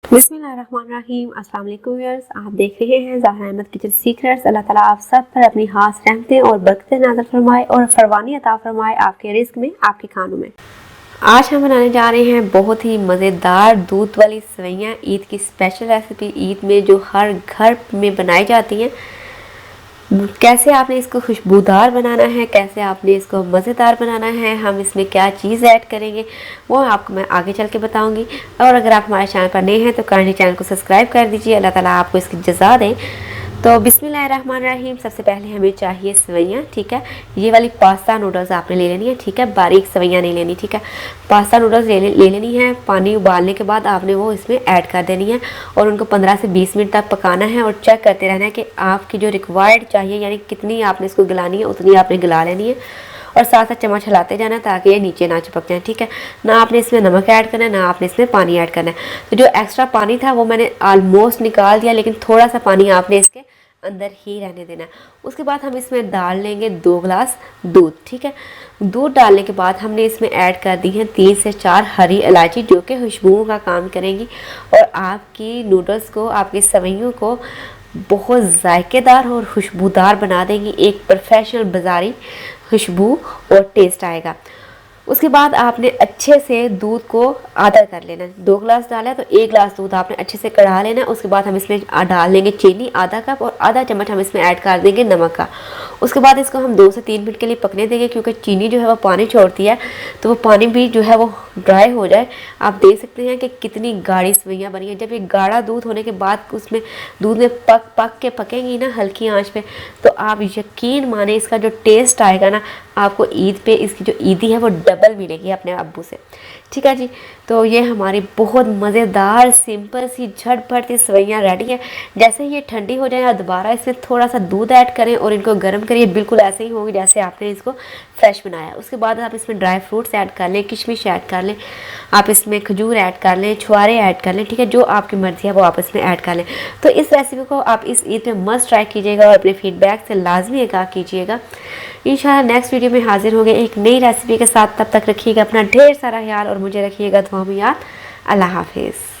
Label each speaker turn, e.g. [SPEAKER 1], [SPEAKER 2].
[SPEAKER 1] बिस्मिल्लाहिर्रहमानिर्रहीम। अस्सलाम वालेकुम व्यूअर्स, आप देख रहे हैं ज़हरा अहमद किचन सीक्रेट्स। अल्लाह ताला आप सब पर अपनी खास रहमतें और बरकतें नाज़िल फरमाए और फरवानी अता फरमाए आपके रिस्क में, आपके खानों में। आज हम बनाने जा रहे हैं बहुत ही मज़ेदार दूध वाली सेवइयाँ। ईद की स्पेशल रेसिपी, ईद में जो हर घर में बनाई जाती हैं। कैसे आपने इसको खुशबूदार बनाना है, कैसे आपने इसको मज़ेदार बनाना है, हम इसमें क्या चीज़ ऐड करेंगे वो आपको मैं आगे चल के बताऊंगी। और अगर आप हमारे चैनल पर नए हैं तो काइंडली चैनल को सब्सक्राइब कर दीजिए। अल्लाह ताला आपको इसकी जज़ा दें। तो बिस्मिल्लाहिर्रहमानिर्रहीम। सबसे पहले हमें चाहिए सेवइयाँ, ठीक है। ये वाली पास्ता नूडल्स आपने ले लेनी है, ठीक है। बारीक सेवइयाँ नहीं लेनी, ठीक है। पास्ता नूडल्स ले लेनी है। पानी उबालने के बाद आपने वो इसमें ऐड कर देनी है और उनको 15 से 20 मिनट तक पकाना है और चेक करते रहना है कि आपकी जो रिक्वायर्ड चाहिए यानी कितनी आपने इसको गलानी है उतनी आपने गला लेनी है और साथ साथ चम्मच हिलाते जाना ताकि ये नीचे ना चिपक जाए, ठीक है। ना आपने इसमें नमक ऐड करना है, ना आपने इसमें पानी ऐड करना है। तो जो एक्स्ट्रा पानी था वो मैंने ऑलमोस्ट निकाल दिया, लेकिन थोड़ा सा पानी आपने इसके अंदर ही रहने देना है। उसके बाद हम इसमें डाल लेंगे 2 गिलास दूध, ठीक है। दूध डालने के बाद हमने इसमें ऐड कर दी है 3 से 4 हरी इलायची, जो कि खुशबुओं का काम करेंगी और आपकी नूडल्स को, आपकी सेवइयों को बहुत जायकेदार और खुशबूदार बना देंगी। एक प्रोफेशनल बाज़ारी खुशबू और टेस्ट आएगा। उसके बाद आपने अच्छे से दूध को आधा कर लेना है। 2 गिलास डाला है तो 1 गिलास दूध आपने अच्छे से कढ़ा लेना है। उसके बाद हम इसमें डाल लेंगे चीनी आधा कप और आधा चम्मच हम इसमें ऐड कर देंगे नमक का। उसके बाद इसको हम 2 से 3 मिनट के लिए पकने देंगे, क्योंकि चीनी जो है वो पानी छोड़ती है, तो वो पानी भी जो है वो ड्राई हो जाए। आप देख सकते हैं कि कितनी गाढ़ी सेवइयाँ बनी है। जब ये गाढ़ा दूध होने के बाद उसमें दूध में पक के पकेंगी ना हल्की आंच पे, तो आप यकीन माने इसका जो टेस्ट आएगा ना, आपको ईद पे इसकी जो ईदी है वो डबल मिलेगी अपने अब्बू से, ठीक है जी। तो ये हमारी बहुत मज़ेदार सिंपल सी झटपट सी सेवइयाँ रेडी है। जैसे ही ये ठंडी हो जाए दोबारा इसमें थोड़ा सा दूध ऐड करें और इनको गर्म करिए। बिल्कुल ऐसे ही होंगी जैसे आपने इसको फ्रेश बनाया। उसके बाद आप इसमें ड्राई फ्रूट्स ऐड कर लें, किशमिश ऐड कर लें, आप इसमें खजूर ऐड कर लें, छुआरे ऐड कर लें, ठीक है। जो आपकी मर्ज़ी है वो आप इसमें ऐड कर लें। तो इस रेसिपी को आप इस ईद में मस्ट ट्राई कीजिएगा और अपने फीडबैक से लाजमी आगाह कीजिएगा। इंशाल्लाह नेक्स्ट वीडियो में हाजिर होंगे एक नई रेसिपी के साथ। तब तक रखिएगा अपना ढेर सारा ख्याल और मुझे रखिएगा दुआ में याद। अल्लाह हाफिज़।